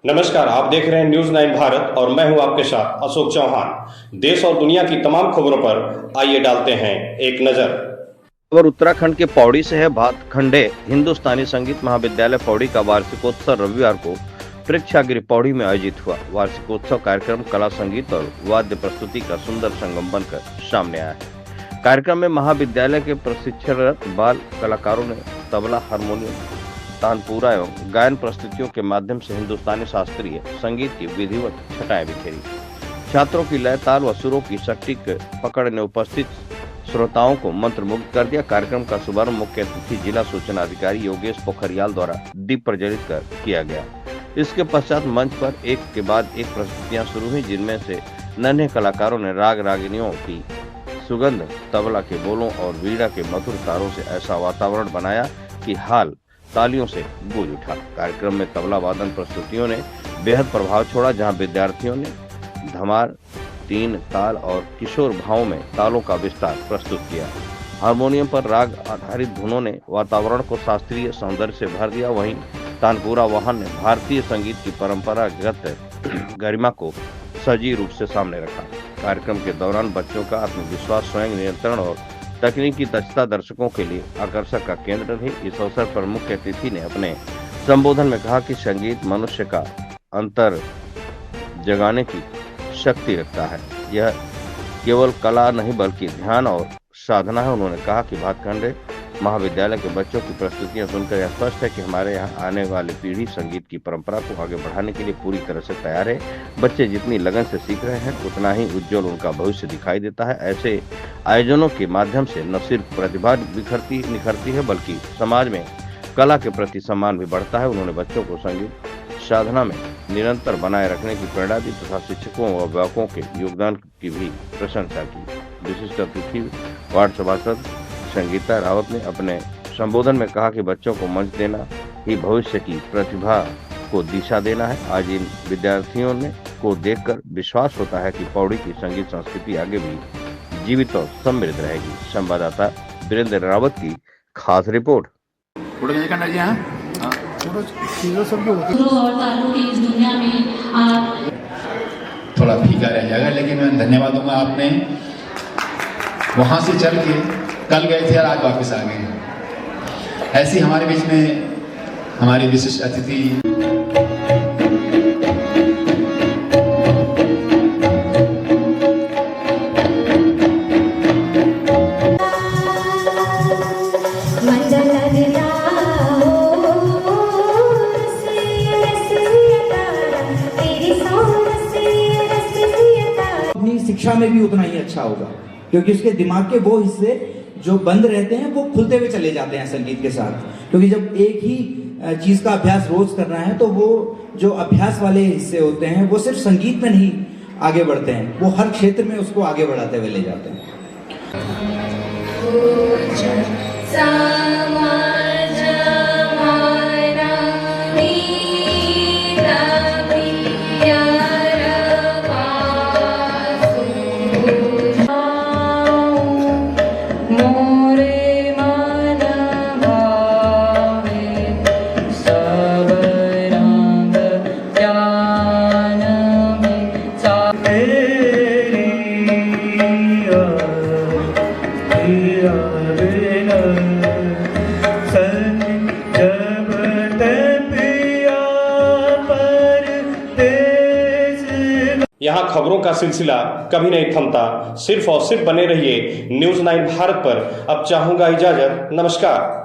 नमस्कार, आप देख रहे हैं न्यूज 9 भारत और मैं हूं आपके साथ अशोक चौहान। देश और दुनिया की तमाम खबरों पर आइए डालते हैं एक नजर। खबर उत्तराखंड के पौड़ी से है। भातखंडे हिंदुस्तानी संगीत महाविद्यालय पौड़ी का वार्षिकोत्सव रविवार को प्रेक्षागृह पौड़ी में आयोजित हुआ। वार्षिकोत्सव कार्यक्रम कला, संगीत और वाद्य प्रस्तुति का सुंदर संगम बनकर सामने आया है। कार्यक्रम में महाविद्यालय के प्रशिक्षणरत बाल कलाकारों ने तबला, हारमोनियम, तानपुरा एवं गायन प्रस्तुतियों के माध्यम से हिंदुस्तानी शास्त्रीय संगीत की विधिवत छटाएं बिखेरी। छात्रों की लय, ताल व सुरों की सटीक पकड़ ने उपस्थित श्रोताओं को मंत्रमुग्ध कर दिया। कार्यक्रम का शुभारंभ मुख्य अतिथि जिला सूचना अधिकारी योगेश पोखरियाल द्वारा दीप प्रज्वलित कर किया गया। इसके पश्चात मंच पर एक के बाद एक प्रस्तुतियां शुरू हुई, जिनमें से नन्हे कलाकारों ने राग रागिनियों की सुगंध, तबला के बोलों और वीणा के मधुर तारों से ऐसा वातावरण बनाया कि हाल तालियों से गूंज उठा। कार्यक्रम में तबला वादन प्रस्तुतियों ने बेहद प्रभाव छोड़ा, जहां विद्यार्थियों ने धमार, तीन ताल और किशोर भावों में तालों का विस्तार प्रस्तुत किया। हारमोनियम पर राग आधारित धुनों ने वातावरण को शास्त्रीय सौंदर्य से भर दिया। वहीं तानपुरा वाहन ने भारतीय संगीत की परंपरागत गरिमा को सजीव रूप से सामने रखा। कार्यक्रम के दौरान बच्चों का आत्मविश्वास, स्वयं नियंत्रण और तकनीकी दक्षता दर्शकों के लिए आकर्षक का केंद्र रही। इस अवसर पर मुख्य अतिथि ने अपने संबोधन में कहा कि संगीत मनुष्य का अंतर जगाने की शक्ति रखता है। यह केवल कला नहीं बल्कि ध्यान और साधना है। उन्होंने कहा कि भातखंडे महाविद्यालय के बच्चों की प्रस्तुतियां सुनकर यह स्पष्ट है कि हमारे यहाँ आने वाली पीढ़ी संगीत की परंपरा को आगे बढ़ाने के लिए पूरी तरह से तैयार है। बच्चे जितनी लगन से सीख रहे हैं, उतना ही उज्जवल उनका भविष्य दिखाई देता है। ऐसे आयोजनों के माध्यम से न सिर्फ प्रतिभा निखरती है बल्कि समाज में कला के प्रति सम्मान भी बढ़ता है। उन्होंने बच्चों को संगीत साधना में निरंतर बनाए रखने की प्रेरणा दी तथा शिक्षकों व अभिभावकों के योगदान की भी प्रशंसा की। विशिष्ट अतिथि वार्ड सभासद संगीता रावत ने अपने संबोधन में कहा कि बच्चों को मंच देना ही भविष्य की प्रतिभा को दिशा देना है। आज इन विद्यार्थियों को देखकर विश्वास होता है कि पौड़ी की संगीत संस्कृति आगे भी जीवित और समृद्ध रहेगी। संवाददाता वीरेंद्र रावत की खास रिपोर्ट। थोड़ा फीका रह जाएगा, लेकिन मैं धन्यवाद दूंगा। आपने वहां से चल के कल गए थे और आज वापस आ गए। ऐसी हमारे बीच में हमारी विशिष्ट अतिथि अपनी शिक्षा में भी उतना ही अच्छा होगा, क्योंकि उसके दिमाग के वो हिस्से जो बंद रहते हैं वो खुलते हुए चले जाते हैं संगीत के साथ। क्योंकि जब एक ही चीज का अभ्यास रोज करना है तो वो जो अभ्यास वाले हिस्से होते हैं वो सिर्फ संगीत में नहीं आगे बढ़ते हैं, वो हर क्षेत्र में उसको आगे बढ़ाते हुए ले जाते हैं। यहाँ खबरों का सिलसिला कभी नहीं थमता। सिर्फ और सिर्फ बने रहिए न्यूज 9 भारत पर। अब चाहूंगा इजाजत। नमस्कार।